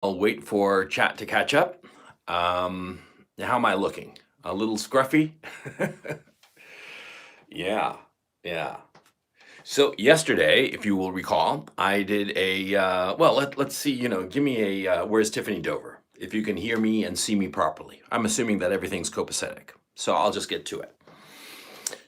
I'll wait for chat to catch up. How am I looking? A little scruffy? Yeah, yeah. So yesterday, if you will recall, I did let's see, give me where's Tiffany Dover? If you can hear me and see me properly. I'm assuming that everything's copacetic. So I'll just get to it.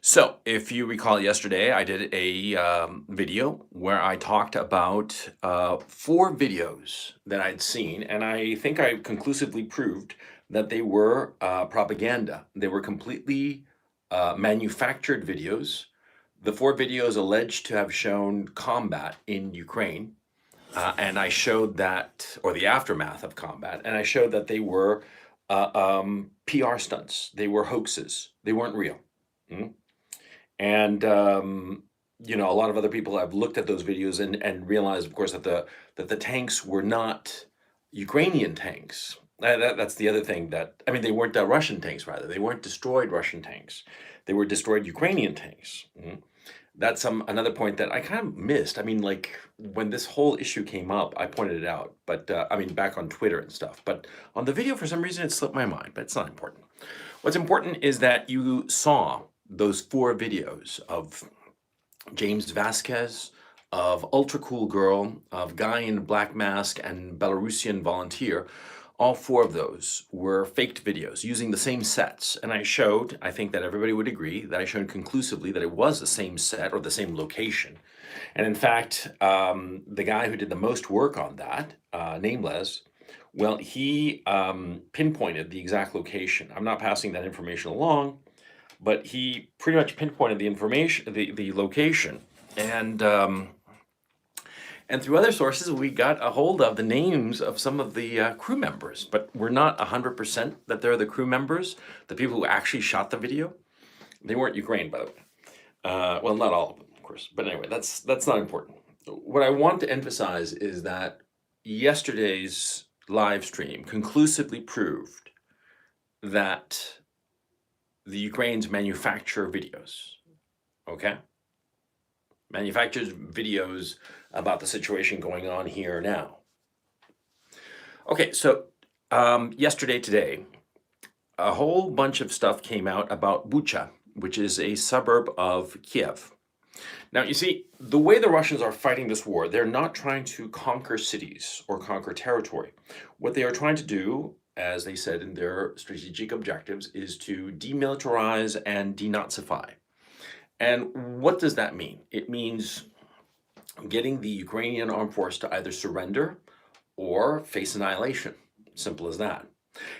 So, if you recall yesterday, I did a video where I talked about 4 videos that I'd seen, and I think I conclusively proved that they were propaganda. They were completely manufactured videos. The 4 videos alleged to have shown combat in Ukraine, and I showed that, or the aftermath of combat, and I showed that they were PR stunts. They were hoaxes. They weren't real. Mm? And a lot of other people have looked at those videos and realized, of course, that the tanks were not Ukrainian tanks. That's the other thing they weren't Russian tanks, rather. They weren't destroyed Russian tanks. They were destroyed Ukrainian tanks. That's another point that I kind of missed. Like when this whole issue came up, I pointed it out, but back on Twitter and stuff. But on the video, for some reason, it slipped my mind, but it's not important. What's important is that you saw those 4 videos of James Vasquez, of Ultra Cool Girl, of Guy in a Black Mask, and Belarusian Volunteer. All 4 of those were faked videos using the same sets. And I think that everybody would agree, that I showed conclusively that it was the same set or the same location. And in fact, the guy who did the most work on that, Nameless, well, he pinpointed the exact location. I'm not passing that information along, but he pretty much pinpointed the information, the location, and through other sources, we got a hold of the names of some of the crew members, but we're not 100% that they're the crew members, the people who actually shot the video. They weren't Ukraine, by the way. Well, not all of them, of course, but anyway, that's not important. What I want to emphasize is that yesterday's live stream conclusively proved that the Ukrainians manufacture videos, okay? Manufactures videos about the situation going on here now. Okay, so today, a whole bunch of stuff came out about Bucha, which is a suburb of Kiev. Now, you see, the way the Russians are fighting this war, they're not trying to conquer cities or conquer territory. What they are trying to do, as they said in their strategic objectives, is to demilitarize and denazify. And what does that mean? It means getting the Ukrainian armed force to either surrender or face annihilation. Simple as that.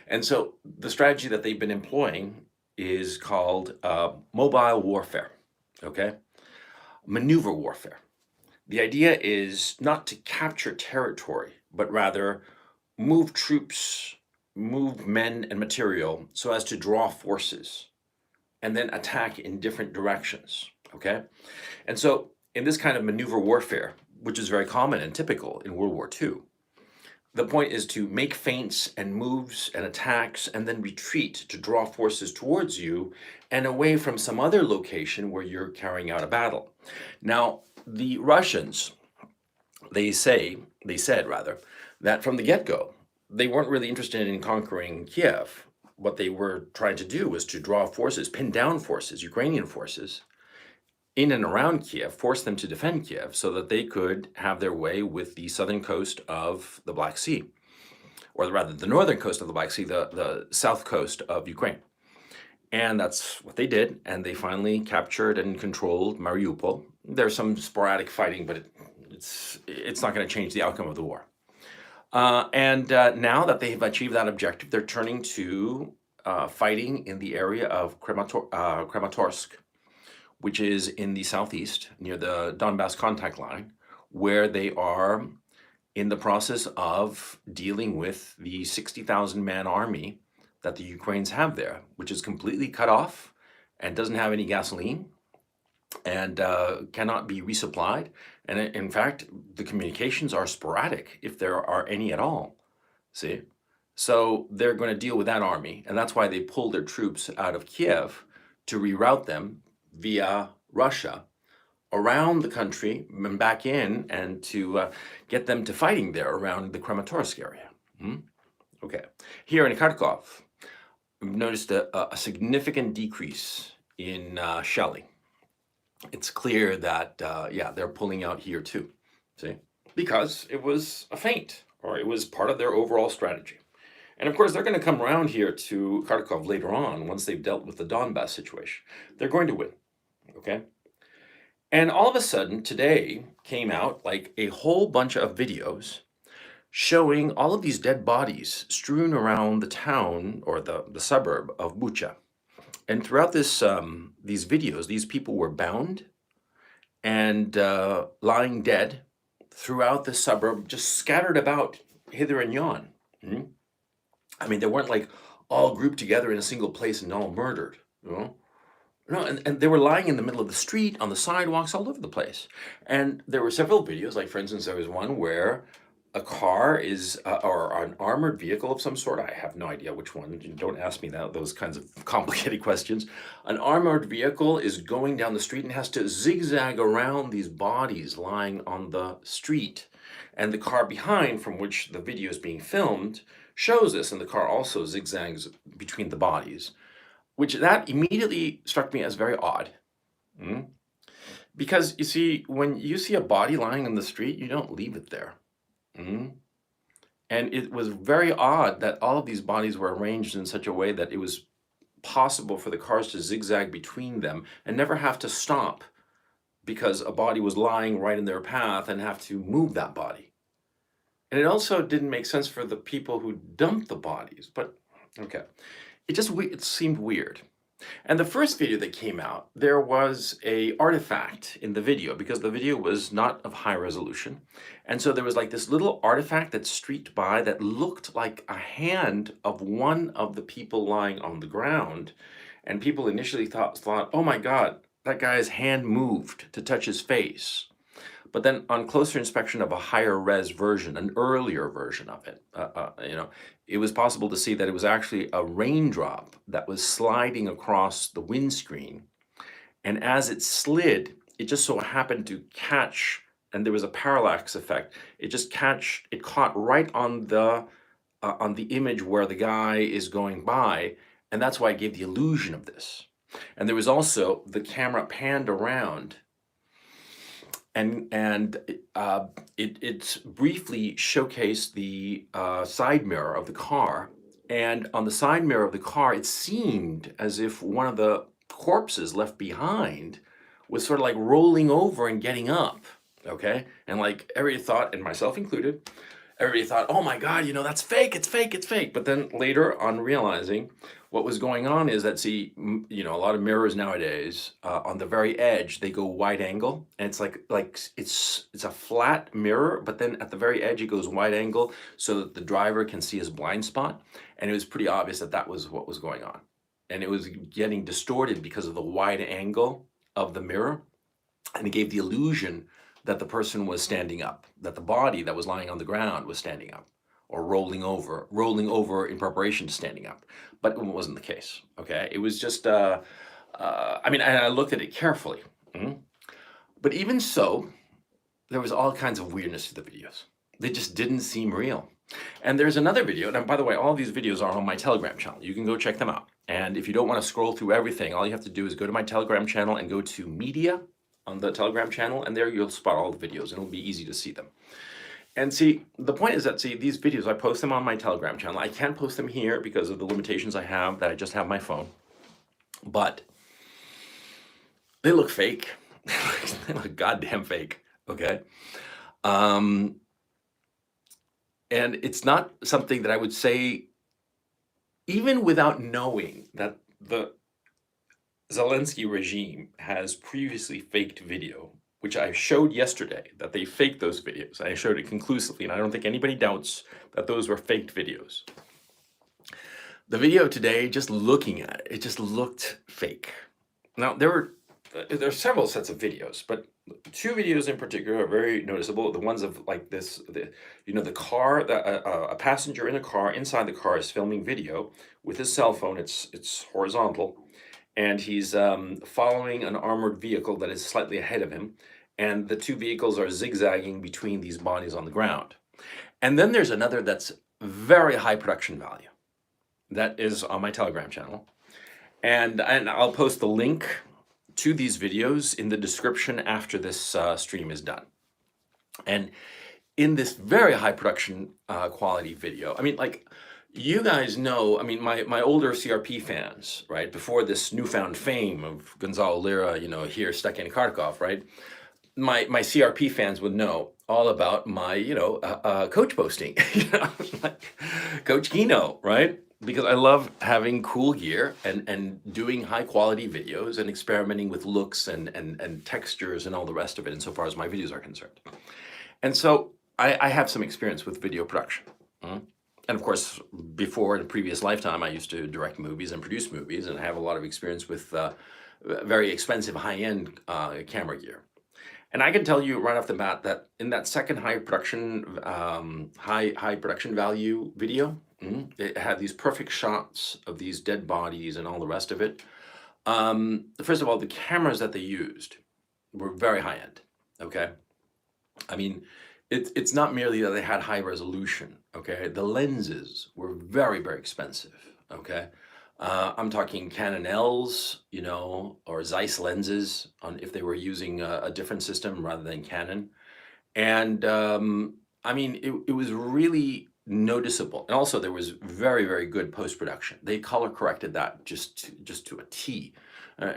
And so the strategy that they've been employing is called mobile warfare, okay? Maneuver warfare. The idea is not to capture territory, but rather move troops, move men and material so as to draw forces and then attack in different directions, okay? And so in this kind of maneuver warfare, which is very common and typical in World War II, the point is to make feints and moves and attacks and then retreat to draw forces towards you and away from some other location where you're carrying out a battle. Now, the Russians, they said that from the get-go, they weren't really interested in conquering Kiev. What they were trying to do was to draw forces, pin down forces, Ukrainian forces, in and around Kiev, force them to defend Kiev so that they could have their way with the southern coast of the Black Sea, or rather the northern coast of the Black Sea, the south coast of Ukraine. And that's what they did, and they finally captured and controlled Mariupol. There's some sporadic fighting, but it's not going to change the outcome of the war. Now that they've achieved that objective, they're turning to fighting in the area of Kramatorsk, which is in the southeast, near the Donbass contact line, where they are in the process of dealing with the 60,000-man army that the Ukrainians have there, which is completely cut off and doesn't have any gasoline and cannot be resupplied. And in fact, the communications are sporadic, if there are any at all, see? So they're going to deal with that army, and that's why they pulled their troops out of Kiev to reroute them via Russia around the country and back in, and to get them to fighting there around the Kramatorsk area. Okay. Here in Kharkov, we've noticed a significant decrease in shelling. It's clear that, yeah, they're pulling out here too, see? Because it was a feint, or it was part of their overall strategy. And of course, they're going to come around here to Kharkov later on, once they've dealt with the Donbass situation. They're going to win, okay? And all of a sudden, today came out like a whole bunch of videos showing all of these dead bodies strewn around the town or the suburb of Bucha. And throughout these videos, these people were bound and lying dead throughout the suburb, just scattered about hither and yon. I mean, they weren't like all grouped together in a single place and all murdered, you know? No, and they were lying in the middle of the street, on the sidewalks, all over the place. And there were several videos, like for instance, there was one where a car is, or an armored vehicle of some sort. I have no idea which one. Don't ask me those kinds of complicated questions. An armored vehicle is going down the street and has to zigzag around these bodies lying on the street. And the car behind, from which the video is being filmed, shows this, and the car also zigzags between the bodies, which that immediately struck me as very odd. Because you see, when you see a body lying on the street, you don't leave it there. And it was very odd that all of these bodies were arranged in such a way that it was possible for the cars to zigzag between them and never have to stop because a body was lying right in their path and have to move that body. And it also didn't make sense for the people who dumped the bodies, but okay. It seemed weird. And the first video that came out, there was a artifact in the video because the video was not of high resolution. And so there was like this little artifact that streaked by that looked like a hand of one of the people lying on the ground. And people initially thought, oh my God, that guy's hand moved to touch his face. But then on closer inspection of a higher res version, an earlier version of it, it was possible to see that it was actually a raindrop that was sliding across the windscreen. And as it slid, it just so happened to catch, and there was a parallax effect. It caught right on the image where the guy is going by, and that's why it gave the illusion of this. And there was also the camera panned around, and it briefly showcased the side mirror of the car. And on the side mirror of the car, it seemed as if one of the corpses left behind was sort of like rolling over and getting up, okay? And like everybody thought, and myself included, everybody thought, oh my God, that's fake, it's fake, it's fake. But then later on realizing what was going on is that, see, a lot of mirrors nowadays, on the very edge, they go wide angle, and it's like it's a flat mirror, but then at the very edge, it goes wide angle so that the driver can see his blind spot. And it was pretty obvious that that was what was going on. And it was getting distorted because of the wide angle of the mirror. And it gave the illusion that the person was standing up, that the body that was lying on the ground was standing up, or rolling over in preparation to standing up. But it wasn't the case, okay? It was just, I looked at it carefully. But even so, there was all kinds of weirdness to the videos. They just didn't seem real. And there's another video, and by the way, all these videos are on my Telegram channel. You can go check them out. And if you don't want to scroll through everything, all you have to do is go to my Telegram channel and go to media on the Telegram channel, and there you'll spot all the videos, and it'll be easy to see them. And see, the point is that, see, these videos, I post them on my Telegram channel. I can't post them here because of the limitations I have, that I just have my phone. But they look fake. They look goddamn fake, okay? And it's not something that I would say, even without knowing that the Zelensky regime has previously faked video, which I showed yesterday, that they faked those videos. I showed it conclusively, and I don't think anybody doubts that those were faked videos. The video today, just looking at it, it just looked fake. Now, there are several sets of videos, but two videos in particular are very noticeable. The ones of like this, the car, a passenger in a car, inside the car is filming video with his cell phone. It's horizontal. And he's following an armored vehicle that is slightly ahead of him. And the two vehicles are zigzagging between these bodies on the ground. And then there's another that's very high production value. That is on my Telegram channel. And I'll post the link to these videos in the description after this stream is done. And in this very high production quality video, I mean, like, you guys know, I mean, my older CRP fans, right, before this newfound fame of Gonzalo, Lira, you know, here stuck in Kharkov, right, my CRP fans would know all about my, you know, coach posting, you know, like Coach Kino, right? Because I love having cool gear and doing high quality videos and experimenting with looks and textures and all the rest of it, insofar as my videos are concerned. And so I have some experience with video production. And of course, before, in a previous lifetime, I used to direct movies and produce movies, and I have a lot of experience with very expensive high-end camera gear. And I can tell you right off the bat that in that second high production value video, it had these perfect shots of these dead bodies and all the rest of it. First of all, the cameras that they used were very high-end, okay? I mean, it's not merely that they had high resolution, okay? The lenses were very, very expensive, okay? I'm talking Canon Ls, you know, or Zeiss lenses if they were using a different system rather than Canon. And I mean, it was really noticeable. And also there was very, very good post-production. They color corrected that just to a T.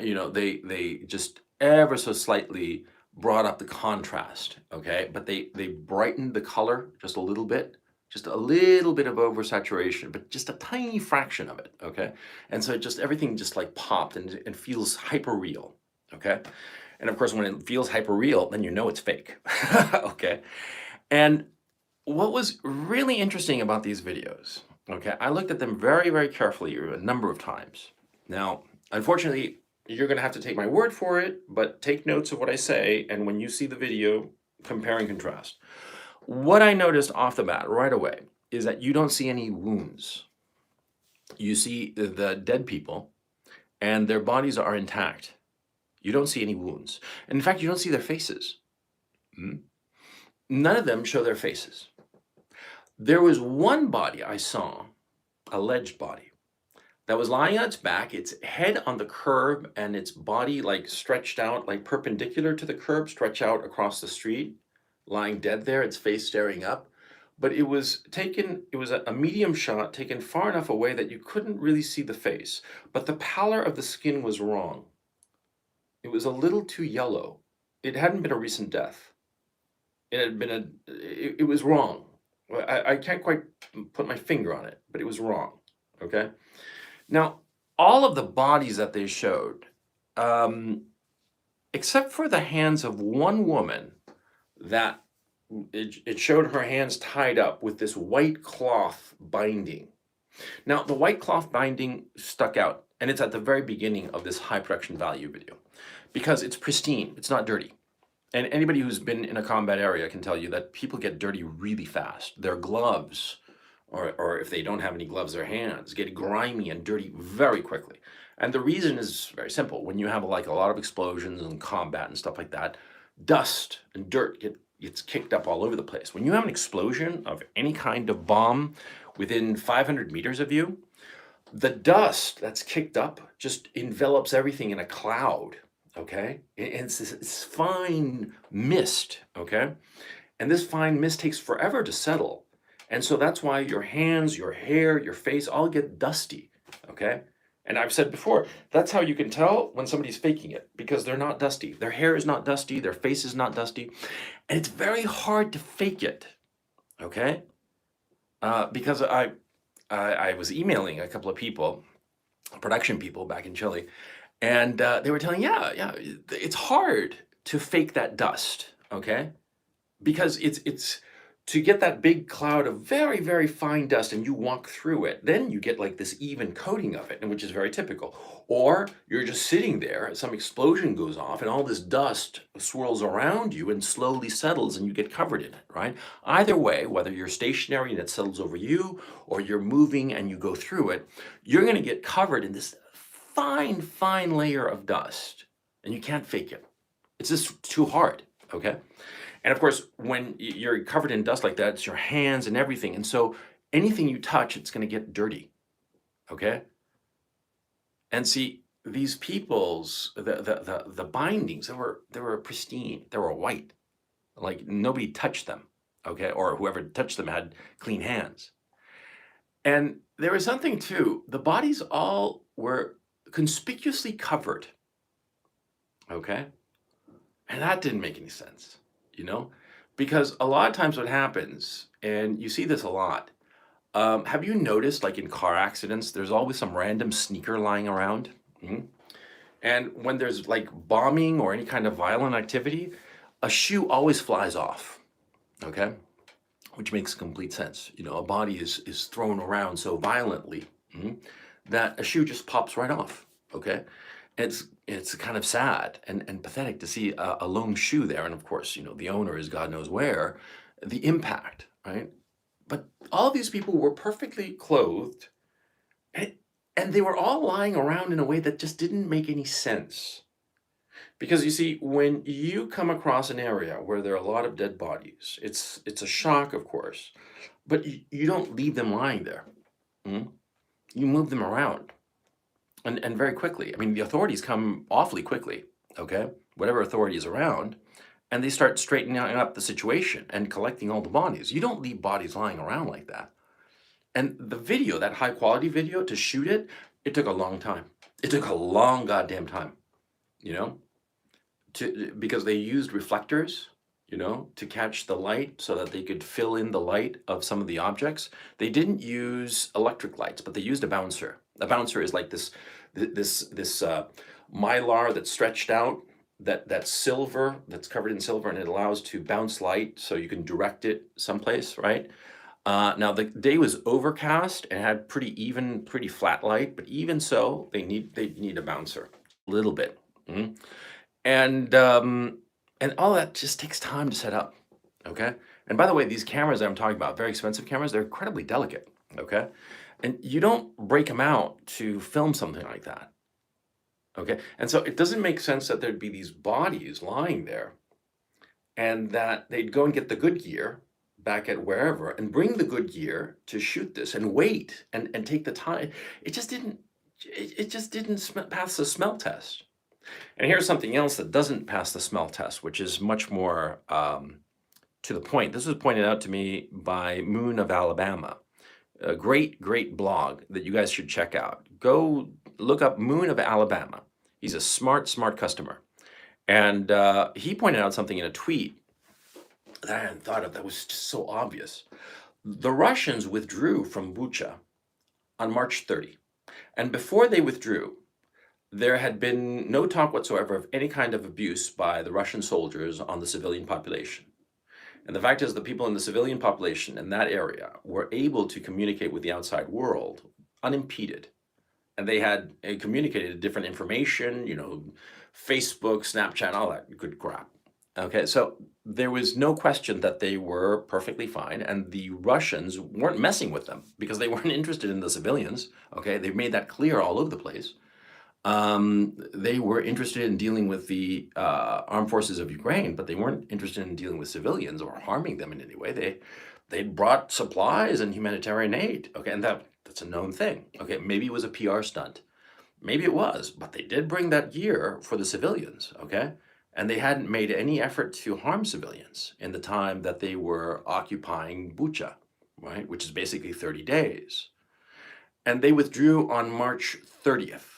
You know, they just ever so slightly brought up the contrast, okay? But they brightened the color just a little bit of oversaturation, but just a tiny fraction of it, okay? And so everything just like popped and feels hyper real, okay? And of course, when it feels hyper real, then you know it's fake, okay? And what was really interesting about these videos, okay, I looked at them very, very carefully a number of times. Now, unfortunately, you're gonna have to take my word for it, but take notes of what I say, and when you see the video, compare and contrast. What I noticed off the bat right away is that you don't see any wounds. You see the dead people, and their bodies are intact. You don't see any wounds. In fact, you don't see their faces. None of them show their faces. There was one body I saw, alleged body, that was lying on its back, its head on the curb, and its body like stretched out, like perpendicular to the curb, stretched out across the street, lying dead there, its face staring up. But it was a medium shot taken far enough away that you couldn't really see the face. But the pallor of the skin was wrong. It was a little too yellow. It hadn't been a recent death. It was wrong. I can't quite put my finger on it, but it was wrong, okay? Now, all of the bodies that they showed, except for the hands of one woman, that it showed her hands tied up with this white cloth binding. Now, the white cloth binding stuck out, and it's at the very beginning of this high production value video, because it's pristine, it's not dirty. And anybody who's been in a combat area can tell you that people get dirty really fast. Their gloves, or if they don't have any gloves, their hands get grimy and dirty very quickly. And the reason is very simple. When you have like a lot of explosions and combat and stuff like that, dust and dirt gets kicked up all over the place. When you have an explosion of any kind of bomb within 500 meters of you, the dust that's kicked up just envelops everything in a cloud, okay? It's this fine mist, okay? And this fine mist takes forever to settle. And so that's why your hands, your hair, your face all get dusty, okay? And I've said before, that's how you can tell when somebody's faking it, because they're not dusty. Their hair is not dusty, their face is not dusty, and it's very hard to fake it, okay? Because I was emailing a couple of people, production people back in Chile, and they were telling, yeah, it's hard to fake that dust, okay? Because it's to get that big cloud of very, very fine dust and you walk through it, then you get like this even coating of it, and which is very typical. Or you're just sitting there, some explosion goes off and all this dust swirls around you and slowly settles and you get covered in it, right? Either way, whether you're stationary and it settles over you or you're moving and you go through it, you're gonna get covered in this fine, fine layer of dust and you can't fake it. It's just too hard, okay? And of course, when you're covered in dust like that, it's your hands and everything. And so anything you touch, it's going to get dirty. Okay. And see, these people's the bindings, they were pristine, they were white, like nobody touched them, okay, or whoever touched them had clean hands. And there was something too. The bodies all were conspicuously covered, okay, and that didn't make any sense, you know, because a lot of times what happens, and you see this a lot. Have you noticed, like in car accidents, there's always some random sneaker lying around? Mhm. And when there's like bombing or any kind of violent activity, a shoe always flies off, okay? Which makes complete sense. You know, a body is thrown around so violently, that a shoe just pops right off, okay? It's kind of sad and pathetic to see a lone shoe there. And of course, you know, the owner is God knows where, the impact, right? But all these people were perfectly clothed, and, and they were all lying around in a way that just didn't make any sense. Because you see, when you come across an area where there are a lot of dead bodies, it's a shock, of course, but you don't leave them lying there. mm? You move them around, and very quickly. I mean, the authorities come awfully quickly, okay? Whatever authority is around, and they start straightening up the situation and collecting all the bodies. You don't leave bodies lying around like that. And the video, that high quality video, to shoot it, it took a long time. It took a long goddamn time, you know? Because they used reflectors, you know, to catch the light so that they could fill in the light of some of the objects. They didn't use electric lights, but they used a bouncer. A bouncer is like this mylar that's stretched out, that's silver, that's covered in silver, and it allows to bounce light so you can direct it someplace, right? Now the day was overcast and had pretty flat light, but even so, they need a bouncer a little bit. Mhm. And and all that just takes time to set up, okay? And by the way, these cameras that I'm talking about, very expensive cameras, they're incredibly delicate, okay? And you don't break them out to film something like that, okay? And so it doesn't make sense that there'd be these bodies lying there and that they'd go and get the good gear back at wherever and bring the good gear to shoot this and wait and take the time. It just didn't pass the smell test. And here's something else that doesn't pass the smell test, which is much more to the point. This was pointed out to me by Moon of Alabama, a great blog that you guys should check out. Go look up Moon of Alabama. He's a smart customer. And he pointed out something in a tweet that I hadn't thought of that was just so obvious. The Russians withdrew from Bucha on March 30. And before they withdrew, there had been no talk whatsoever of any kind of abuse by the Russian soldiers on the civilian population. And the fact is, the people in the civilian population in that area were able to communicate with the outside world unimpeded. And they had communicated different information, you know, Facebook, Snapchat, all that good crap. Okay, so there was no question that they were perfectly fine, and the Russians weren't messing with them because they weren't interested in the civilians. Okay, they've made that clear all over the place. They were interested in dealing with the armed forces of Ukraine, but they weren't interested in dealing with civilians or harming them in any way. They brought supplies and humanitarian aid. Okay, and that's a known thing. Okay, maybe it was a PR stunt, maybe it was, but they did bring that gear for the civilians. Okay, and they hadn't made any effort to harm civilians in the time that they were occupying Bucha, right, which is basically 30 days. And they withdrew on March 30th.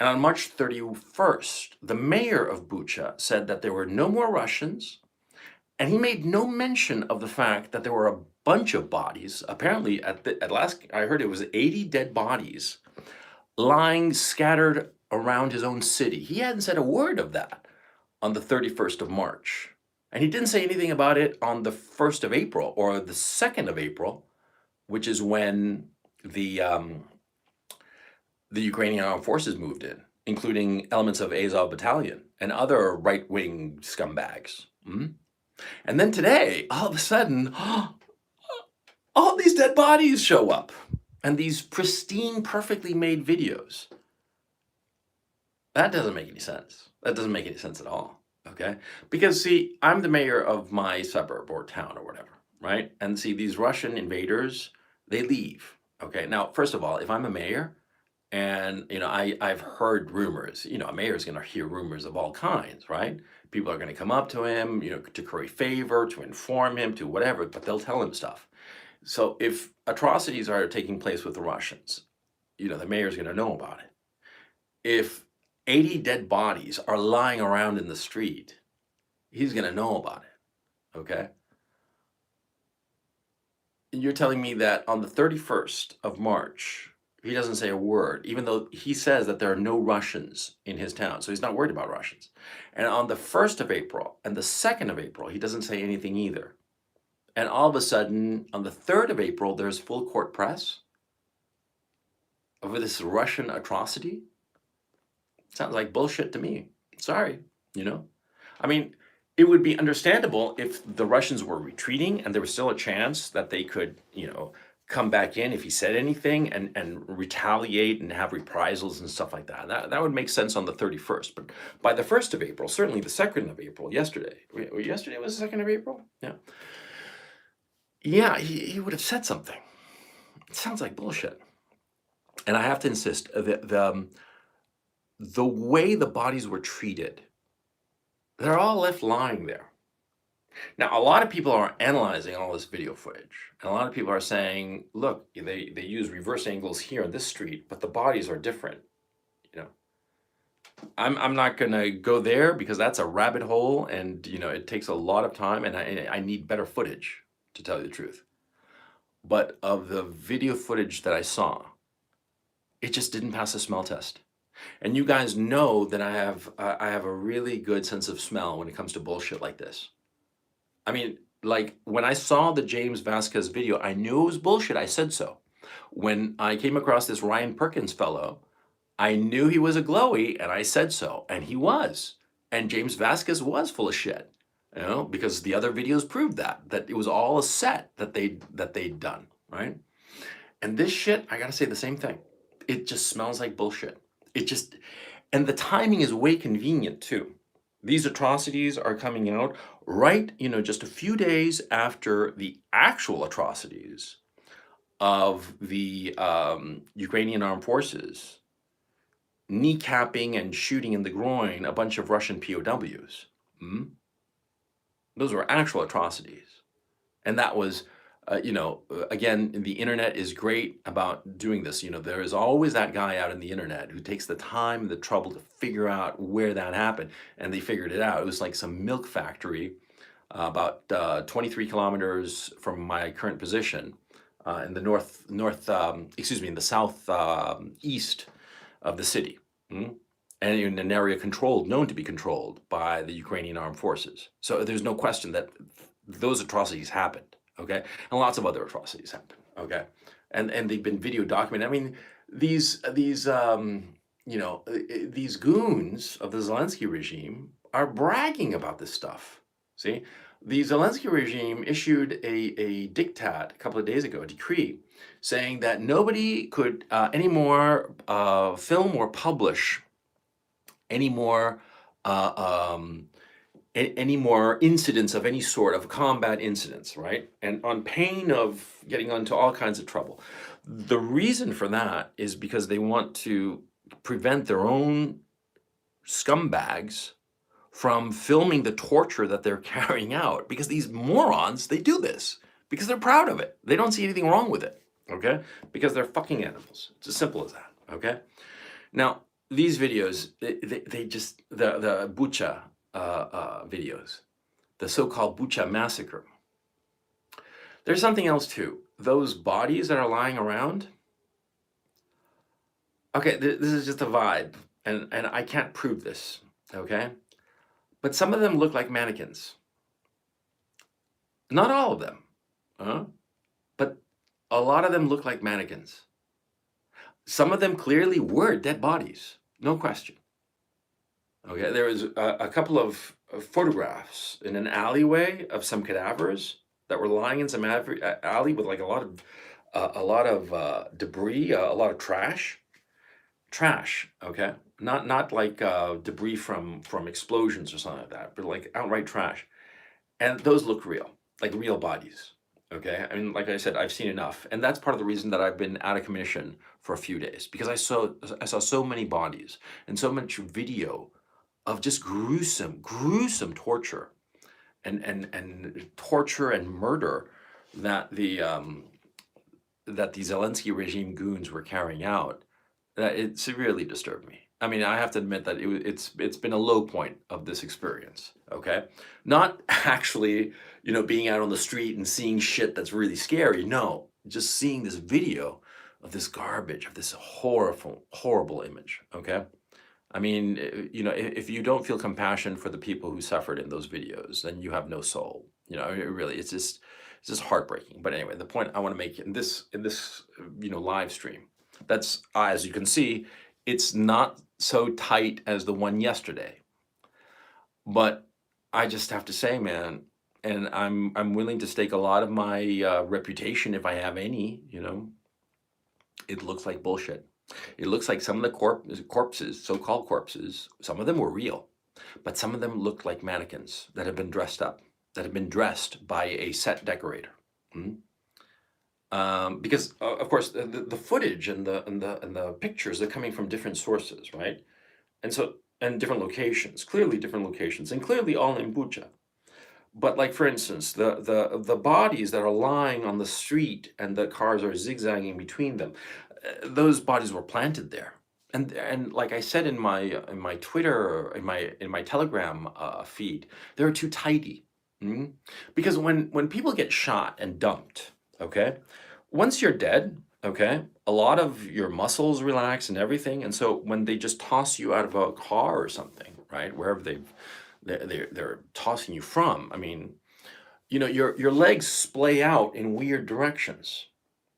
And on March 31st, the mayor of Bucha said that there were no more Russians, and he made no mention of the fact that there were a bunch of bodies. Apparently, at last I heard, it was 80 dead bodies lying scattered around his own city. He hadn't said a word of that on the 31st of March. And he didn't say anything about it on the 1st of April or the 2nd of April, which is when the Ukrainian armed forces moved in, including elements of Azov Battalion and other right-wing scumbags. And then today, all of a sudden, all these dead bodies show up and these pristine, perfectly made videos. That doesn't make any sense. That doesn't make any sense at all, okay? Because, see, I'm the mayor of my suburb or town or whatever, right? And see, these Russian invaders they leave. Okay. Now, first of all, if I'm a mayor and, I've heard rumors, a mayor's going to hear rumors of all kinds, right? People are going to come up to him, to curry favor, to inform him, to whatever, but they'll tell him stuff. So if atrocities are taking place with the Russians, the mayor's going to know about it. If 80 dead bodies are lying around in the street, he's going to know about it. Okay. You're telling me that on the 31st of March, he doesn't say a word, even though he says that there are no Russians in his town. So he's not worried about Russians. And on the 1st of April and the 2nd of April, he doesn't say anything either. And all of a sudden, on the 3rd of April, there's full court press over this Russian atrocity. Sounds like bullshit to me. Sorry, I mean, it would be understandable if the Russians were retreating and there was still a chance that they could, come back in if he said anything and retaliate and have reprisals and stuff like that. That would make sense on the 31st. But by the 1st of April, certainly the 2nd of April, yesterday was the 2nd of April? Yeah. Yeah, he would have said something. It sounds like bullshit. And I have to insist, the way the bodies were treated, they're all left lying there. Now, a lot of people are analyzing all this video footage, and a lot of people are saying, look, they use reverse angles here on this street, but the bodies are different. I'm not going to go there because that's a rabbit hole, and it takes a lot of time, and I need better footage, to tell you the truth. But of the video footage that I saw, it just didn't pass the smell test. And you guys know that I have a really good sense of smell when it comes to bullshit like this. I mean, like when I saw the James Vasquez video, I knew it was bullshit. I said so. When I came across this Ryan Perkins fellow, I knew he was a glowy, and I said so, and he was. And James Vasquez was full of shit, because the other videos proved that it was all a set that they'd done, right? And this shit, I gotta say the same thing. It just smells like bullshit. And the timing is way convenient too. These atrocities are coming out right, just a few days after the actual atrocities of the Ukrainian armed forces kneecapping and shooting in the groin a bunch of Russian POWs. Those were actual atrocities. And that was, again, the internet is great about doing this. There is always that guy out in the internet who takes the time and the trouble to figure out where that happened. And they figured it out. It was like some milk factory about 23 kilometers from my current position in the in the southeast of the city. And in an area known to be controlled by the Ukrainian armed forces. So there's no question that those atrocities happened. Okay, and lots of other atrocities happen. Okay, and they've been video documented. I mean, these goons of the Zelensky regime are bragging about this stuff. See, the Zelensky regime issued a diktat a couple of days ago, a decree, saying that nobody could anymore film or publish any more incidents of any sort of combat incidents, right? And on pain of getting into all kinds of trouble. The reason for that is because they want to prevent their own scumbags from filming the torture that they're carrying out, because these morons, they do this because they're proud of it. They don't see anything wrong with it, okay? Because they're fucking animals. It's as simple as that, okay? Now, these videos, they just, the Bucha videos, the so-called Bucha massacre. There's something else too. Those bodies that are lying around, okay, this is just a vibe, and I can't prove this, okay? But some of them look like mannequins. Not all of them, but a lot of them look like mannequins. Some of them clearly were dead bodies, no question. Okay, there was a couple of photographs in an alleyway of some cadavers that were lying in some alley with like a lot of debris, a lot of trash. Okay, not like debris from explosions or something like that, but like outright trash. And those look real, like real bodies. Okay, I mean, like I said, I've seen enough, and that's part of the reason that I've been out of commission for a few days because I saw so many bodies and so much video of just gruesome torture and torture and murder that the Zelensky regime goons were carrying out, that it severely disturbed me. I mean, I have to admit that it's been a low point of this experience. Okay, not actually, being out on the street and seeing shit that's really scary. No, just seeing this video of this garbage, of this horrible image. Okay, I mean, if you don't feel compassion for the people who suffered in those videos, then you have no soul. Really, it's just heartbreaking. But anyway, the point I want to make in this live stream, that's as you can see, it's not so tight as the one yesterday. But I just have to say, man, and I'm willing to stake a lot of my reputation if I have any. It looks like bullshit. It looks like some of the corpses, so-called corpses, some of them were real, but some of them looked like mannequins that have been dressed up, that have been dressed by a set decorator. Mm? Because of course the footage and the pictures are coming from different sources, right? And different locations, clearly different locations, and clearly all in Bucha. But like for instance, the bodies that are lying on the street and the cars are zigzagging between them, those bodies were planted there. And like I said in my Twitter, in my Telegram feed, they're too tidy. Mm? Because when people get shot and dumped, okay, once you're dead, okay, a lot of your muscles relax and everything, and so when they just toss you out of a car or something, right, wherever they're tossing you from, I mean, your legs splay out in weird directions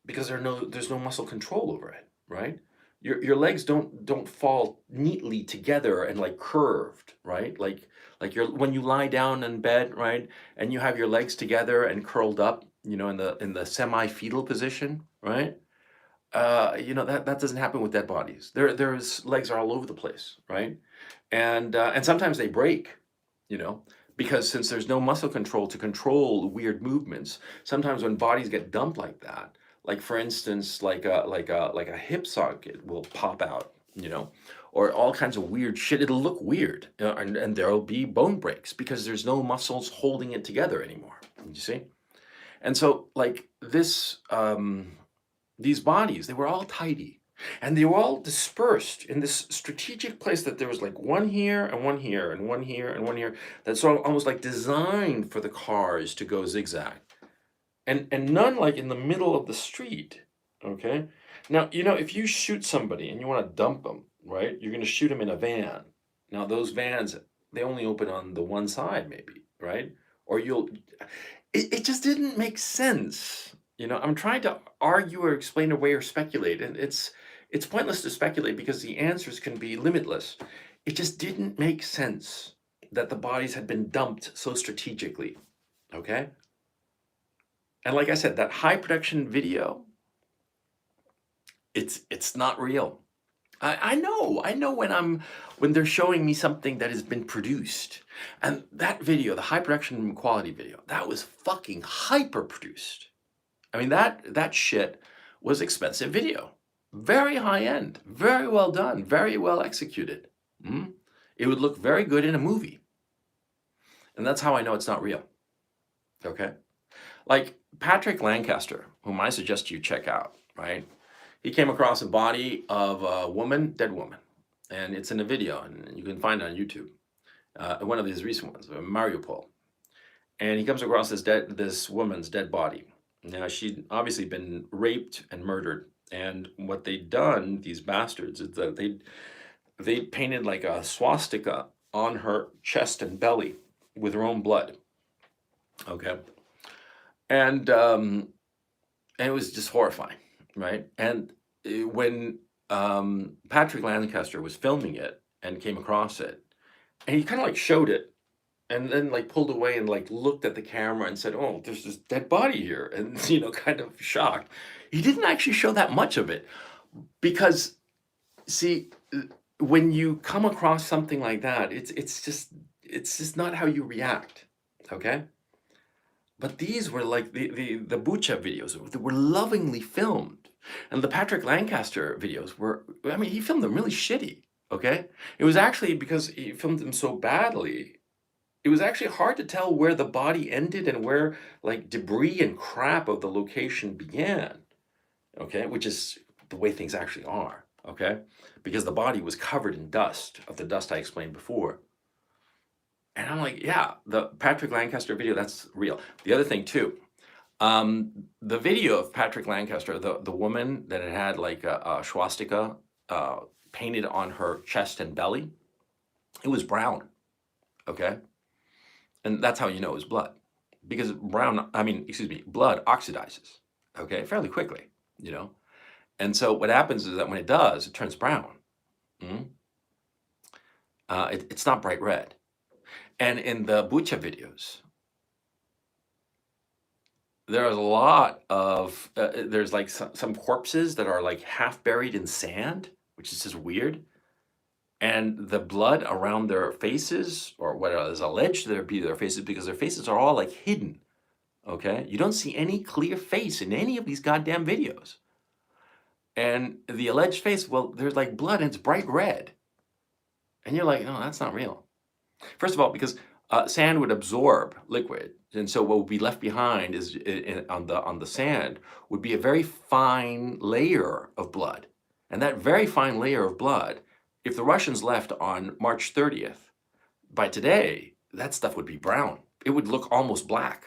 because there's no muscle control over it, right? Your legs don't fall neatly together and like curved, right? Like when you lie down in bed, right, and you have your legs together and curled up, in the semi-fetal position, right? That doesn't happen with dead bodies. There's legs are all over the place, right? And sometimes they break, you know, because since there's no muscle control to control weird movements, sometimes when bodies get dumped like that, like for instance, like a hip socket will pop out, or all kinds of weird shit. It'll look weird, and there'll be bone breaks because there's no muscles holding it together anymore. You see, and so like these bodies, they were all tidy. And they were all dispersed in this strategic place that there was like one here and one here and one here and one here. That's almost like designed for the cars to go zigzag. And none like in the middle of the street. Okay. Now, if you shoot somebody and you want to dump them, right, you're going to shoot them in a van. Now, those vans, they only open on the one side, maybe, right? Or it just didn't make sense. I'm trying to argue or explain away or speculate, and it's pointless to speculate because the answers can be limitless. It just didn't make sense that the bodies had been dumped so strategically. Okay? And like I said, that high production video, it's not real. I know when they're showing me something that has been produced. And that video, the high production quality video, that was fucking hyper produced. I mean, that shit was expensive video. Very high end, very well done, very well executed. Mm? It would look very good in a movie. And that's how I know it's not real. Okay? Like Patrick Lancaster, whom I suggest you check out, right? He came across a body of a woman, dead woman. And it's in a video, and you can find it on YouTube. One of these recent ones, Mariupol. And he comes across this woman's dead body. Now, she'd obviously been raped and murdered. And what they'd done, these bastards, is that they painted like a swastika on her chest and belly with her own blood. Okay. And it was just horrifying, right? And when Patrick Lancaster was filming it and came across it, and he kind of like showed it and then like pulled away and like looked at the camera and said, "Oh, there's this dead body here," and kind of shocked. He didn't actually show that much of it because, see, when you come across something like that, it's just not how you react. Okay, But these were like the Bucha videos that were lovingly filmed. And the Patrick Lancaster videos were, I mean, he filmed them really shitty, okay? It was actually because he filmed them so badly, it was actually hard to tell where the body ended and where like debris and crap of the location began, okay? Which is the way things actually are, okay? Because the body was covered in dust, of the dust I explained before. And I'm like, yeah, the Patrick Lancaster video, that's real. The other thing too, the video of Patrick Lancaster, the woman that had like a swastika painted on her chest and belly, it was brown, okay? And that's how you know it was blood. Because blood oxidizes, okay, fairly quickly, you know? And so what happens is that when it does, it turns brown. Mm? It's not bright red. And in the Bucha videos, there's a lot of, there's like some corpses that are like half buried in sand, which is just weird. And the blood around their faces, or what is alleged to be their faces, because their faces are all like hidden, okay? You don't see any clear face in any of these goddamn videos. And the alleged face, well, there's like blood and it's bright red. And you're like, no, that's not real. First of all, because sand would absorb liquid, and so what would be left behind is on the sand would be a very fine layer of blood, and that very fine layer of blood, if the Russians left on March 30th, by today that stuff would be brown. It would look almost black.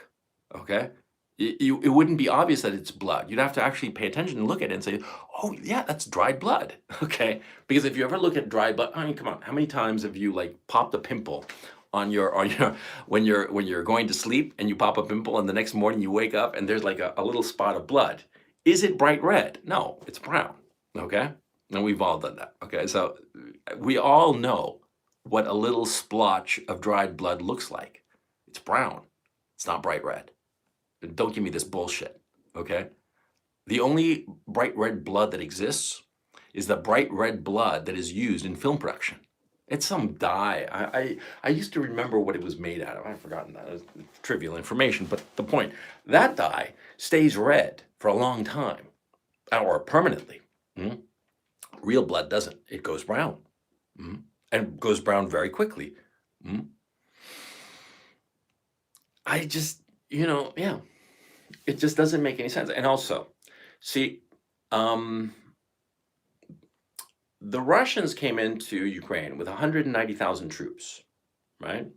Okay, it wouldn't be obvious that it's blood. You'd have to actually pay attention and look at it and say, oh yeah, that's dried blood. Okay, because if you ever look at dried blood, I mean, come on, how many times have you like popped a pimple on your when you're going to sleep and you pop a pimple and the next morning you wake up and there's like a little spot of blood? Is it bright red? No, it's brown. Okay, and we've all done that. Okay, so we all know what a little splotch of dried blood looks like. It's brown. It's not bright red. Don't give me this bullshit, okay? The only bright red blood that exists is the bright red blood that is used in film production. It's some dye. I used to remember what it was made out of. I've forgotten that. It's trivial information, but the point, that dye stays red for a long time, or permanently. Mm? Real blood doesn't. It goes brown, and goes brown very quickly. Mm? I just, yeah. It just doesn't make any sense. And also, see, the Russians came into Ukraine with 190,000 troops, right?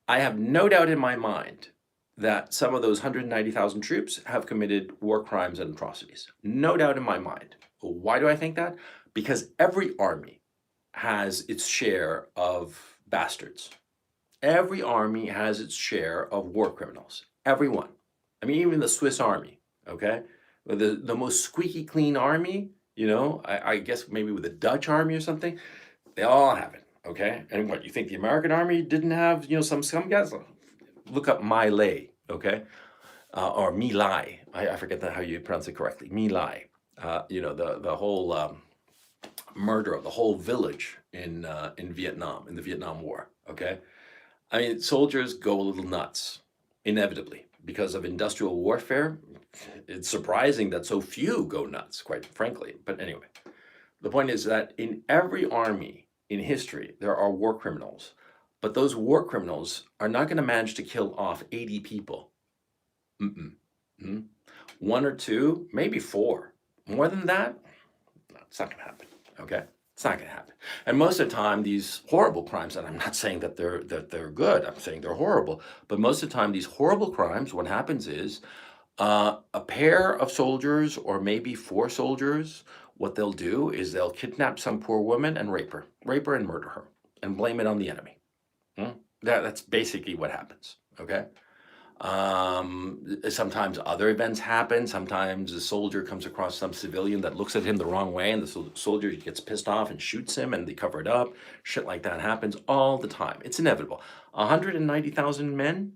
I have no doubt in my mind that some of those 190,000 troops have committed war crimes and atrocities. No doubt in my mind. Why do I think that? Because every army has its share of bastards. Every army has its share of war criminals. Every one. I mean, even the Swiss army, okay? The most squeaky clean army, I guess maybe with the Dutch army or something, they all have it, okay? And what, you think the American army didn't have, some guys? Look up My Lai, okay? Or My Lai. I forget how you pronounce it correctly. My Lai. The whole murder of the whole village in Vietnam, in the Vietnam War, okay? I mean, soldiers go a little nuts, inevitably, because of industrial warfare. It's surprising that so few go nuts, quite frankly. But anyway, the point is that in every army in history, there are war criminals. But those war criminals are not going to manage to kill off 80 people. One or two, maybe four. More than that, no, it's not going to happen, okay? It's not going to happen. And most of the time, these horrible crimes, and I'm not saying that they're good, I'm saying they're horrible, but most of the time, these horrible crimes, what happens is a pair of soldiers, or maybe four soldiers, what they'll do is they'll kidnap some poor woman and rape her and murder her, and blame it on the enemy. That's basically what happens, okay? Sometimes other events happen. Sometimes a soldier comes across some civilian that looks at him the wrong way, and the soldier gets pissed off and shoots him, and they cover it up. Shit like that happens all the time. It's inevitable. 190,000 men,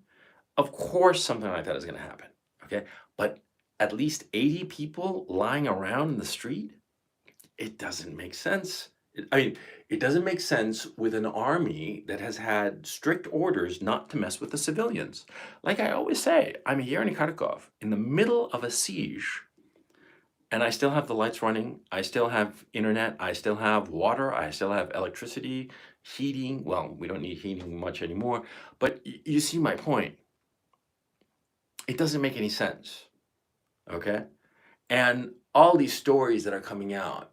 of course something like that is going to happen, okay? But at least 80 people lying around in the street, it doesn't make sense. I mean, it doesn't make sense with an army that has had strict orders not to mess with the civilians. Like I always say, I'm here in Kharkov in the middle of a siege, and I still have the lights running. I still have internet. I still have water. I still have electricity, heating. Well, we don't need heating much anymore, but you see my point. It doesn't make any sense, okay? And all these stories that are coming out,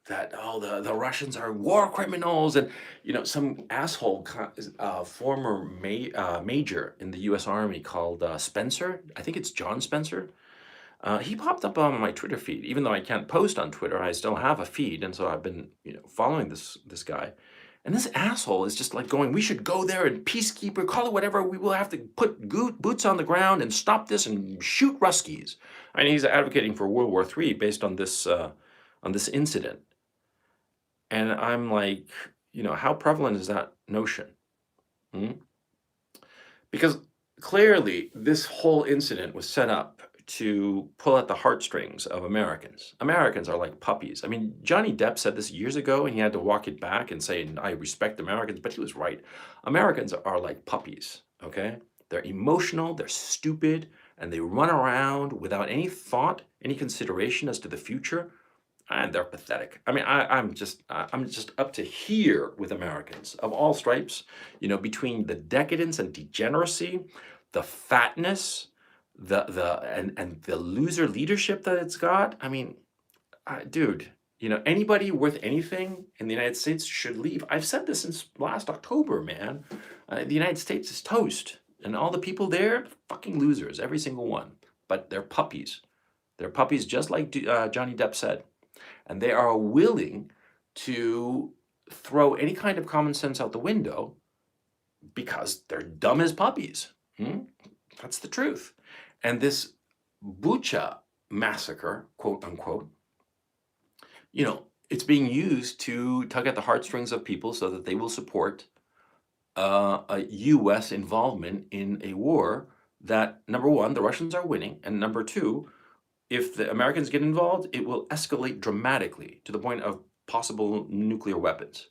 that the Russians are war criminals, and some asshole former major in the U.S. Army called Spencer. I think it's John Spencer. He popped up on my Twitter feed. Even though I can't post on Twitter, I still have a feed, and so I've been following this guy. And this asshole is just like going, we should go there and peacekeeper, call it whatever. We will have to put boots on the ground and stop this and shoot Ruskies. I mean, he's advocating for World War III based on this incident. And I'm like, how prevalent is that notion? Hmm? Because clearly this whole incident was set up to pull at the heartstrings of Americans. Americans are like puppies. I mean, Johnny Depp said this years ago, and he had to walk it back and say, I respect Americans, but he was right. Americans are like puppies, okay? They're emotional, they're stupid, and they run around without any thought, any consideration as to the future, and they're pathetic. I mean, I'm just up to here with Americans of all stripes, between the decadence and degeneracy, the fatness, and the loser leadership that it's got. I mean, dude, anybody worth anything in the United States should leave. I've said this since last October, man. The United States is toast, and all the people there, fucking losers, every single one. But they're puppies. They're puppies, just like Johnny Depp said, and they are willing to throw any kind of common sense out the window because they're dumb as puppies. That's the truth. And this Bucha massacre, quote unquote, it's being used to tug at the heartstrings of people so that they will support a U.S. involvement in a war that, number one, the Russians are winning, and number two, if the Americans get involved, it will escalate dramatically to the point of possible nuclear weapons.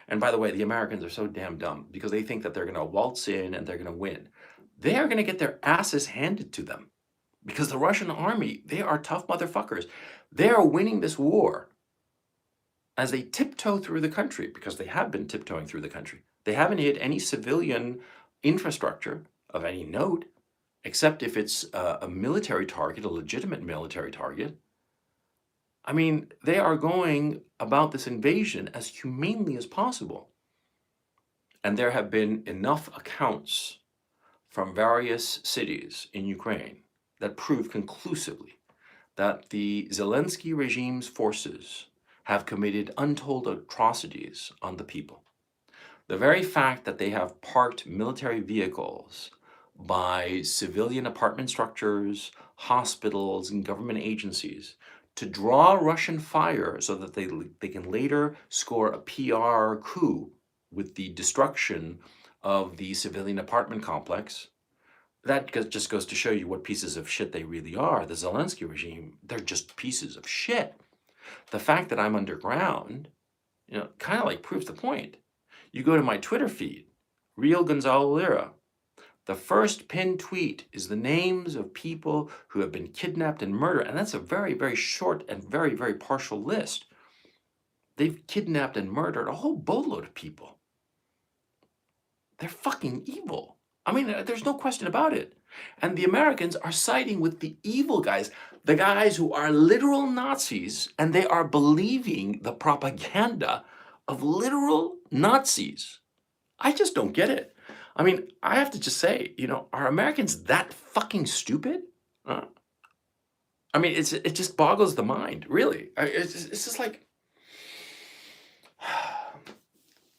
And by the way, the Americans are so damn dumb because they think that they're going to waltz in and they're going to win. They are going to get their asses handed to them because the Russian army, they are tough motherfuckers. They are winning this war as they tiptoe through the country, because they have been tiptoeing through the country. They haven't hit any civilian infrastructure of any note, except if it's a military target, a legitimate military target. I mean, they are going about this invasion as humanely as possible. And there have been enough accounts from various cities in Ukraine that prove conclusively that the Zelensky regime's forces have committed untold atrocities on the people. The very fact that they have parked military vehicles by civilian apartment structures, hospitals, and government agencies to draw Russian fire so that they can later score a PR coup with the destruction of the civilian apartment complex, that just goes to show you what pieces of shit they really are. The Zelensky regime, they're just pieces of shit. The fact that I'm underground, kind of like proves the point. You go to my Twitter feed, Real Gonzalo Lira. The first pinned tweet is the names of people who have been kidnapped and murdered. And that's a very, very short and very, very partial list. They've kidnapped and murdered a whole boatload of people. They're fucking evil. I mean, there's no question about it. And the Americans are siding with the evil guys, the guys who are literal Nazis, and they are believing the propaganda of literal Nazis. I just don't get it. I mean, I have to just say, are Americans that fucking stupid? I mean, it just boggles the mind, really. It's just like,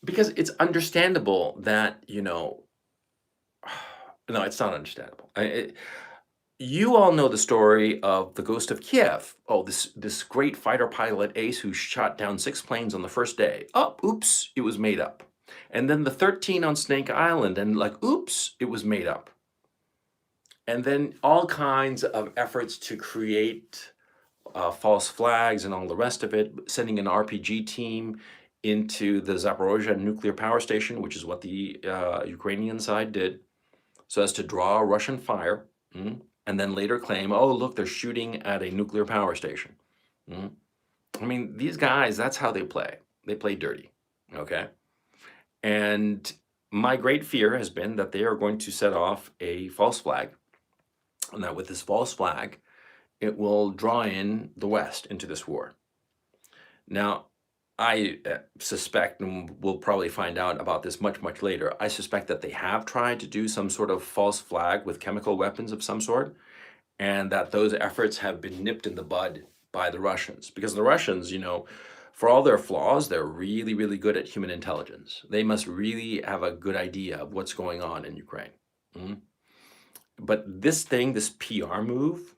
because it's understandable that, no, it's not understandable. You all know the story of the Ghost of Kiev. Oh, this great fighter pilot ace who shot down 6 planes on the first day. Oh, oops, it was made up. And then the 13 on Snake Island, and oops, it was made up. And then all kinds of efforts to create false flags and all the rest of it, sending an RPG team into the Zaporozhye nuclear power station, which is what the Ukrainian side did, so as to draw Russian fire, and then later claim, oh, look, they're shooting at a nuclear power station. I mean, these guys, that's how they play. They play dirty, okay? And my great fear has been that they are going to set off a false flag, and that with this false flag, it will draw in the West into this war. Now, I suspect, and we'll probably find out about this much, much later, I suspect that they have tried to do some sort of false flag with chemical weapons of some sort, and that those efforts have been nipped in the bud by the Russians. Because the Russians, for all their flaws, they're really, really good at human intelligence. They must really have a good idea of what's going on in Ukraine. But this thing, this PR move,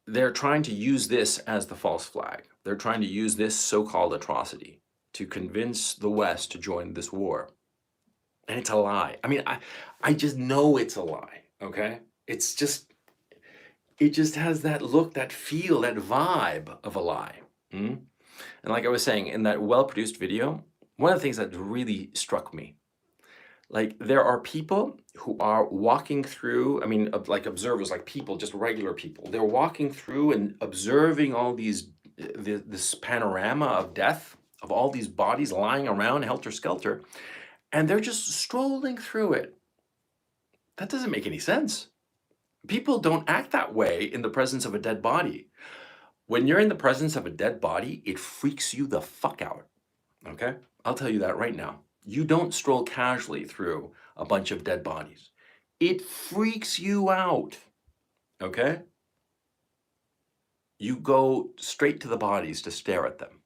they're trying to use this as the false flag. They're trying to use this so-called atrocity to convince the West to join this war. And it's a lie. I mean, I just know it's a lie, okay? It just has that look, that feel, that vibe of a lie. And like I was saying, in that well-produced video, one of the things that really struck me, like there are people who are walking through, I mean, like observers, like people, just regular people. They're walking through and observing all this panorama of death, of all these bodies lying around helter-skelter, and they're just strolling through it. That doesn't make any sense. People don't act that way in the presence of a dead body. When you're in the presence of a dead body, it freaks you the fuck out, okay? I'll tell you that right now. You don't stroll casually through a bunch of dead bodies. It freaks you out, okay? You go straight to the bodies to stare at them.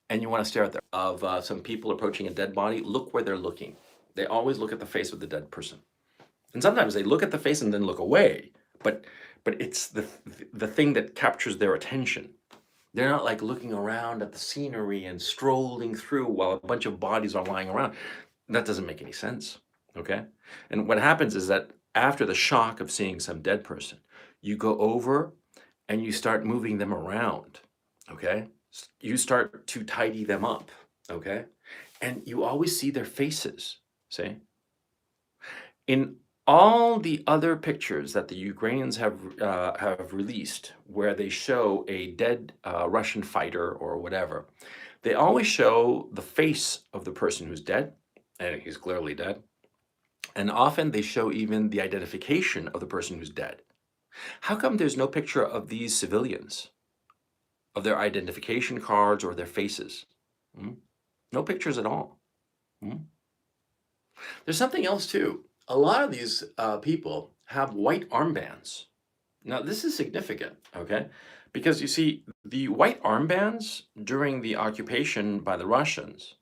And you want to stare at them. Of some people approaching a dead body, look where they're looking. They always look at the face of the dead person. And sometimes they look at the face and then look away. But it's the thing that captures their attention. They're not like looking around at the scenery and strolling through while a bunch of bodies are lying around. That doesn't make any sense, okay? And what happens is that after the shock of seeing some dead person, you go over and you start moving them around, okay? You start to tidy them up, okay? And you always see their faces, see? In all the other pictures that the Ukrainians have released, where they show a dead Russian fighter or whatever, they always show the face of the person who's dead, and he's clearly dead. And often they show even the identification of the person who's dead. How come there's no picture of these civilians, of their identification cards or their faces? No pictures at all. There's something else too. A lot of these people have white armbands. Now, this is significant, okay? Because you see, the white armbands during the occupation by the Russians,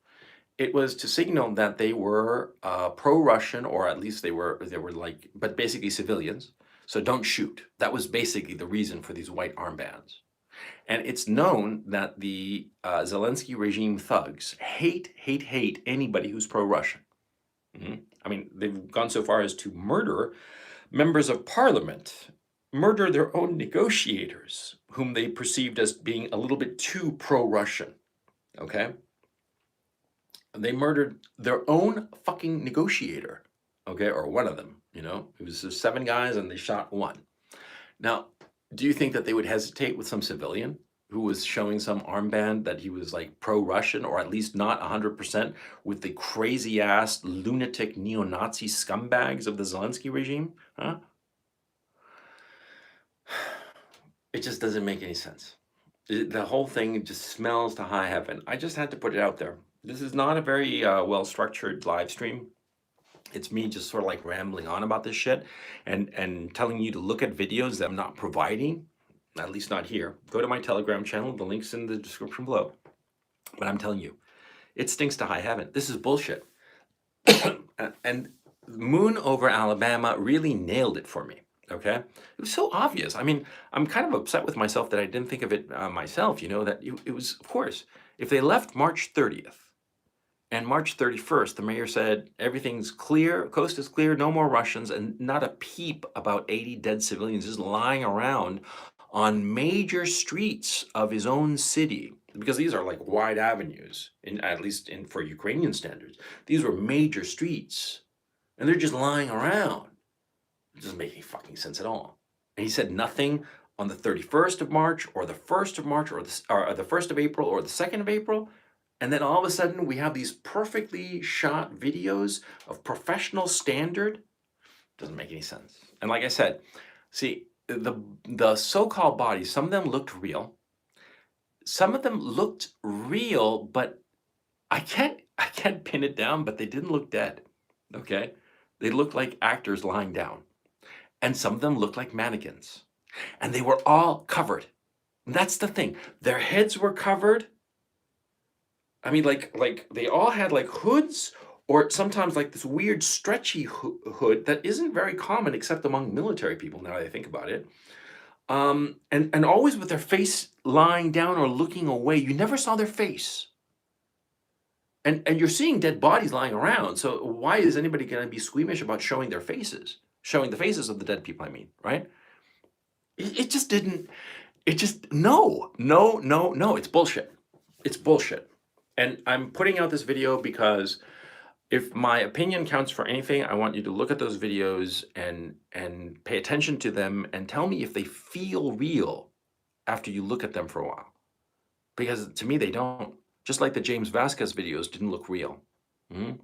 it was to signal that they were pro-Russian, or at least they were like, but basically civilians. So don't shoot. That was basically the reason for these white armbands. And it's known that the Zelensky regime thugs hate anybody who's pro-Russian. I mean, they've gone so far as to murder members of parliament, murder their own negotiators, whom they perceived as being a little bit too pro-Russian, okay? They murdered their own fucking negotiator, okay, or one of them, It was 7 guys and they shot one. Now, do you think that they would hesitate with some civilian who was showing some armband that he was like pro-Russian, or at least not 100% with the crazy-ass lunatic neo-Nazi scumbags of the Zelensky regime? Huh? It just doesn't make any sense. The whole thing just smells to high heaven. I just had to put it out there. This is not a very well-structured live stream. It's me just sort of like rambling on about this shit and telling you to look at videos that I'm not providing, at least not here. Go to my Telegram channel. The link's in the description below. But I'm telling you, it stinks to high heaven. This is bullshit. And Moon over Alabama really nailed it for me, okay? It was so obvious. I mean, I'm kind of upset with myself that I didn't think of it myself, that it was, of course, if they left March 30th, and March 31st, the mayor said, everything's clear, coast is clear, no more Russians, and not a peep about 80 dead civilians just lying around on major streets of his own city, because these are like wide avenues, at least for Ukrainian standards. These were major streets, and they're just lying around. It doesn't make any fucking sense at all. And he said nothing on the 31st of March or the 1st of March or the 1st of April or the 2nd of April. And then all of a sudden we have these perfectly shot videos of professional standard. Doesn't make any sense. And like I said, see, the so-called bodies, some of them looked real. Some of them looked real, but I can't pin it down, but they didn't look dead. Okay? They looked like actors lying down. And some of them looked like mannequins. And they were all covered. And that's the thing. Their heads were covered. I mean, like they all had like hoods, or sometimes like this weird stretchy hood that isn't very common except among military people, now that I think about it. And always with their face lying down or looking away. You never saw their face. And you're seeing dead bodies lying around. So why is anybody going to be squeamish about showing their faces? Showing the faces of the dead people, I mean, right? It just didn't, it just, no, it's bullshit. It's bullshit. And I'm putting out this video because if my opinion counts for anything, I want you to look at those videos and pay attention to them and tell me if they feel real after you look at them for a while. Because to me, they don't. Just like the James Vasquez videos didn't look real. And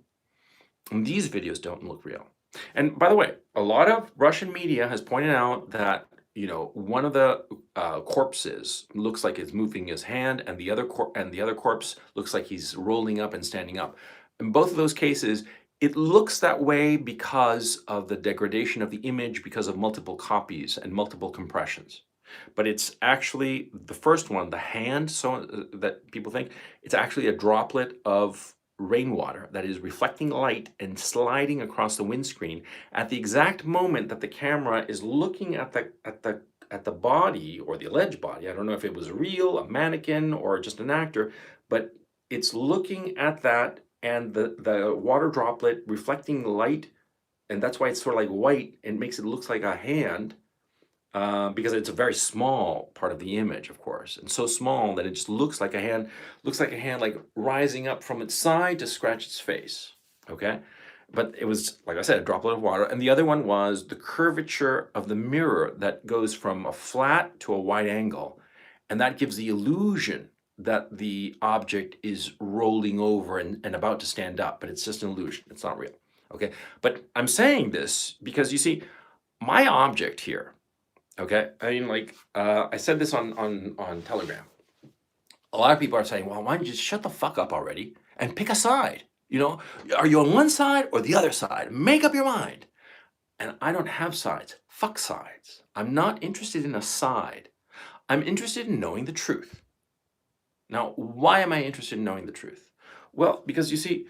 these videos don't look real. And by the way, a lot of Russian media has pointed out that, you know, one of the corpses looks like it's moving his hand, and the other corpse looks like he's rolling up and standing up. In both of those cases, it looks that way because of the degradation of the image, because of multiple copies and multiple compressions. But it's actually the first one, the hand, so that people think it's actually a droplet of rainwater that is reflecting light and sliding across the windscreen at the exact moment that the camera is looking at the body, or the alleged body. I don't know if it was real, a mannequin, or just an actor, but it's looking at that, and the water droplet reflecting light, and that's why it's sort of like white and makes it look like a hand. Because it's a very small part of the image, of course, and so small that it just looks like a hand, like rising up from its side to scratch its face, okay? But it was, like I said, a droplet of water. And the other one was the curvature of the mirror that goes from a flat to a wide angle. And that gives the illusion that the object is rolling over and about to stand up, but it's just an illusion. It's not real, okay? But I'm saying this because, you see, my object here, okay, I mean, like, I said this on Telegram. A lot of people are saying, well, why don't you just shut the fuck up already and pick a side? You know, are you on one side or the other side? Make up your mind. And I don't have sides. Fuck sides. I'm not interested in a side. I'm interested in knowing the truth. Now, why am I interested in knowing the truth? Well, because you see,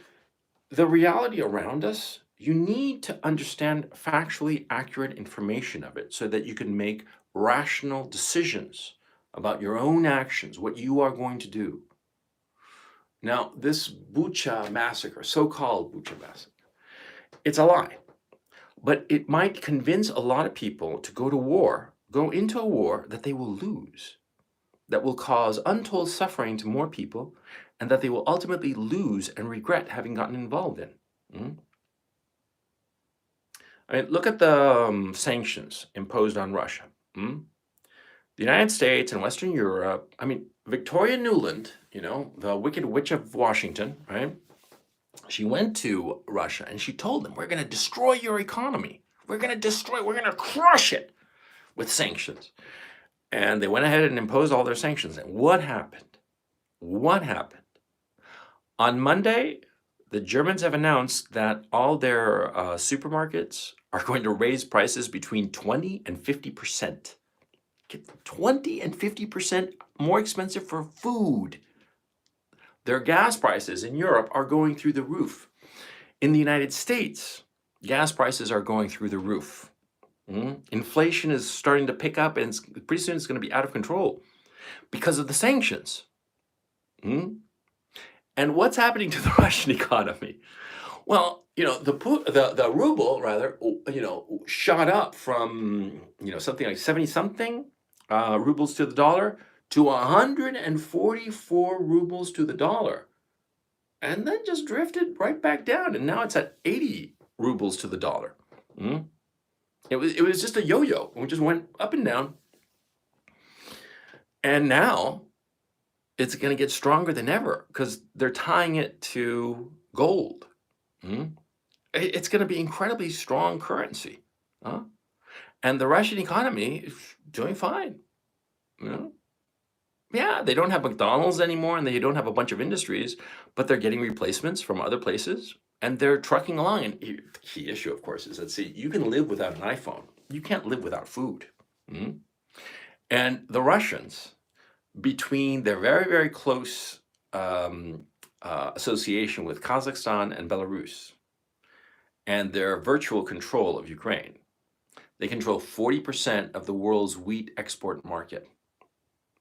the reality around us, you need to understand factually accurate information of it so that you can make rational decisions about your own actions, what you are going to do. Now, this Bucha massacre, so-called Bucha massacre, it's a lie. But it might convince a lot of people to go into a war that they will lose, that will cause untold suffering to more people, and that they will ultimately lose and regret having gotten involved in. I mean, look at the sanctions imposed on Russia. The United States and Western Europe, I mean, Victoria Nuland, you know, the Wicked Witch of Washington, right? She went to Russia and she told them, we're going to destroy your economy. We're going to crush it with sanctions. And they went ahead and imposed all their sanctions. And what happened? What happened? On Monday, the Germans have announced that all their supermarkets are going to raise prices between 20 and 50%. 20 and 50% more expensive for food. Their gas prices in Europe are going through the roof. In the United States, gas prices are going through the roof. Inflation is starting to pick up, and pretty soon it's going to be out of control because of the sanctions. And what's happening to the Russian economy? Well, you know, the ruble, rather, you know, shot up from, you know, something like 70-something rubles to the dollar to 144 rubles to the dollar, and then just drifted right back down, and now it's at 80 rubles to the dollar. Mm. It was just a yo-yo. We just went up and down, and now it's going to get stronger than ever because they're tying it to gold. Mm. It's going to be incredibly strong currency, huh? And the Russian economy is doing fine. You know? Yeah, they don't have McDonald's anymore, and they don't have a bunch of industries, but they're getting replacements from other places, and they're trucking along. And the key issue, of course, is that, see, you can live without an iPhone. You can't live without food. Mm? And the Russians, between their very, very close association with Kazakhstan and Belarus, and their virtual control of Ukraine, they control 40% of the world's wheat export market.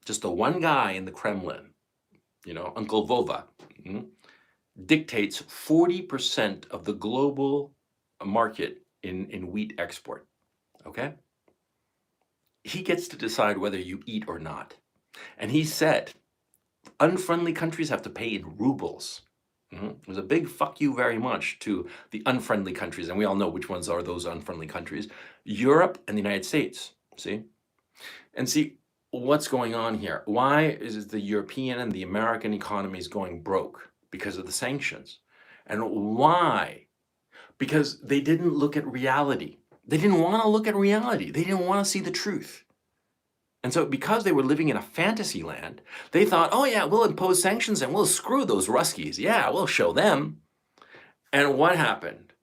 Just the one guy in the Kremlin, Uncle Vova, dictates 40% of the global market in wheat export. Okay? He gets to decide whether you eat or not. And he said, unfriendly countries have to pay in rubles. It was a big fuck you very much to the unfriendly countries, and we all know which ones are those unfriendly countries. Europe and the United States, see? And see, what's going on here? Why is the European and the American economies going broke? Because of the sanctions. And why? Because they didn't look at reality. They didn't want to look at reality. They didn't want to see the truth. And so because they were living in a fantasy land, they thought, oh yeah, we'll impose sanctions and we'll screw those Ruskies. Yeah, we'll show them. And what happened?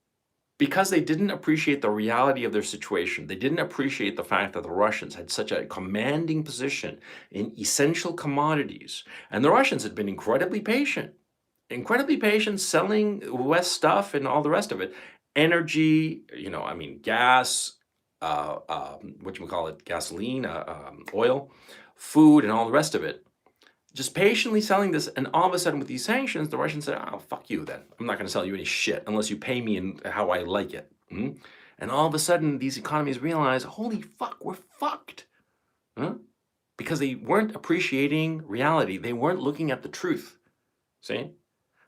Because they didn't appreciate the reality of their situation, they didn't appreciate the fact that the Russians had such a commanding position in essential commodities. And the Russians had been incredibly patient selling West stuff and all the rest of it. Energy, gas, gasoline, oil, food, and all the rest of it. Just patiently selling this, and all of a sudden with these sanctions, the Russians said, oh, fuck you then. I'm not going to sell you any shit unless you pay me in how I like it. And all of a sudden, these economies realize, holy fuck, we're fucked. Because they weren't appreciating reality. They weren't looking at the truth. See?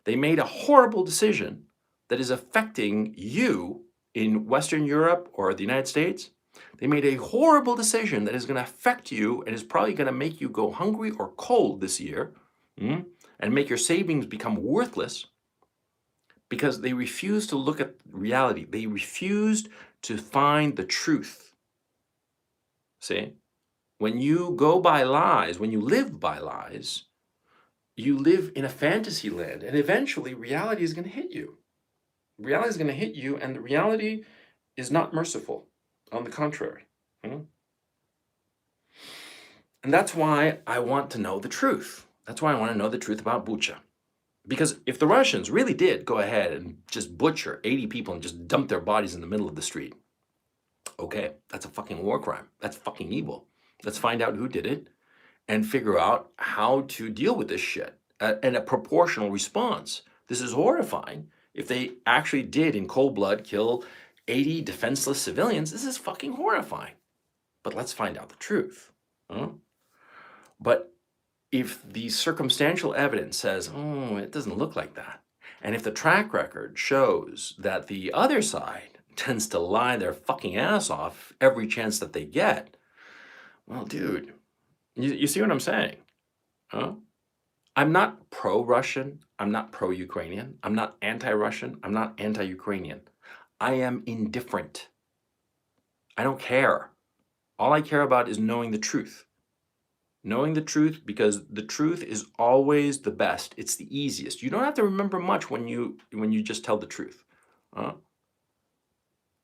They made a horrible decision that is affecting you in Western Europe or the United States. They made a horrible decision that is going to affect you and is probably going to make you go hungry or cold this year, and make your savings become worthless because they refused to look at reality. They refused to find the truth. See? When you go by lies, when you live by lies, you live in a fantasy land, and eventually reality is going to hit you. Reality is going to hit you, and the reality is not merciful. On the contrary. And that's why I want to know the truth. That's why I want to know the truth about Bucha. Because if the Russians really did go ahead and just butcher 80 people and just dump their bodies in the middle of the street, okay, that's a fucking war crime. That's fucking evil. Let's find out who did it and figure out how to deal with this shit and a proportional response. This is horrifying. If they actually did in cold blood kill 80 defenseless civilians, this is fucking horrifying. But let's find out the truth. But if the circumstantial evidence says, oh, it doesn't look like that, and if the track record shows that the other side tends to lie their fucking ass off every chance that they get, well, dude, you see what I'm saying? I'm not pro-Russian. I'm not pro-Ukrainian. I'm not anti-Russian. I'm not anti-Ukrainian. I am indifferent. I don't care. All I care about is knowing the truth. Knowing the truth, because the truth is always the best. It's the easiest. You don't have to remember much when you just tell the truth.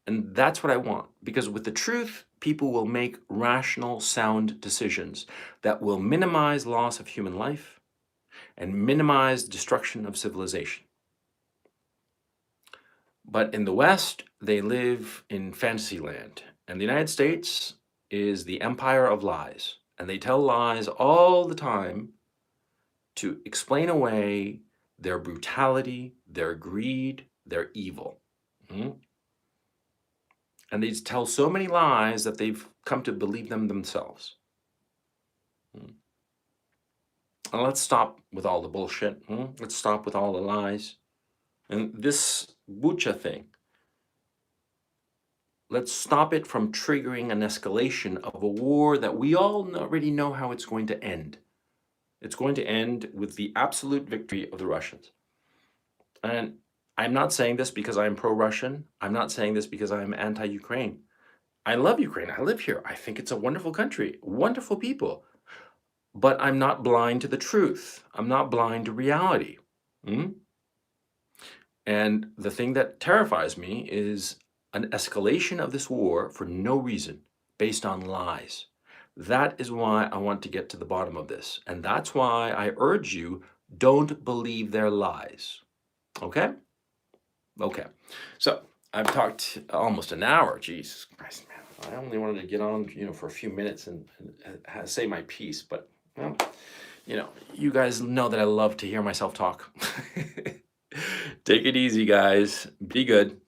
And that's what I want. Because with the truth, people will make rational, sound decisions that will minimize loss of human life and minimize destruction of civilization. But in the West, they live in fantasy land. And the United States is the empire of lies. And they tell lies all the time to explain away their brutality, their greed, their evil. And they tell so many lies that they've come to believe them themselves. And let's stop with all the bullshit. Let's stop with all the lies. And this Bucha thing, let's stop it from triggering an escalation of a war that we all already know how it's going to end. It's going to end with the absolute victory of the Russians. And I'm not saying this because I'm pro-Russian. I'm not saying this because I'm anti-Ukraine. I love Ukraine. I live here. I think it's a wonderful country, wonderful people. But I'm not blind to the truth. I'm not blind to reality. And the thing that terrifies me is an escalation of this war for no reason, based on lies. That is why I want to get to the bottom of this. And that's why I urge you, don't believe their lies. Okay? Okay. So I've talked almost an hour. Jesus Christ, man. I only wanted to get on, for a few minutes and say my piece. But, well, you guys know that I love to hear myself talk. Take it easy, guys. Be good.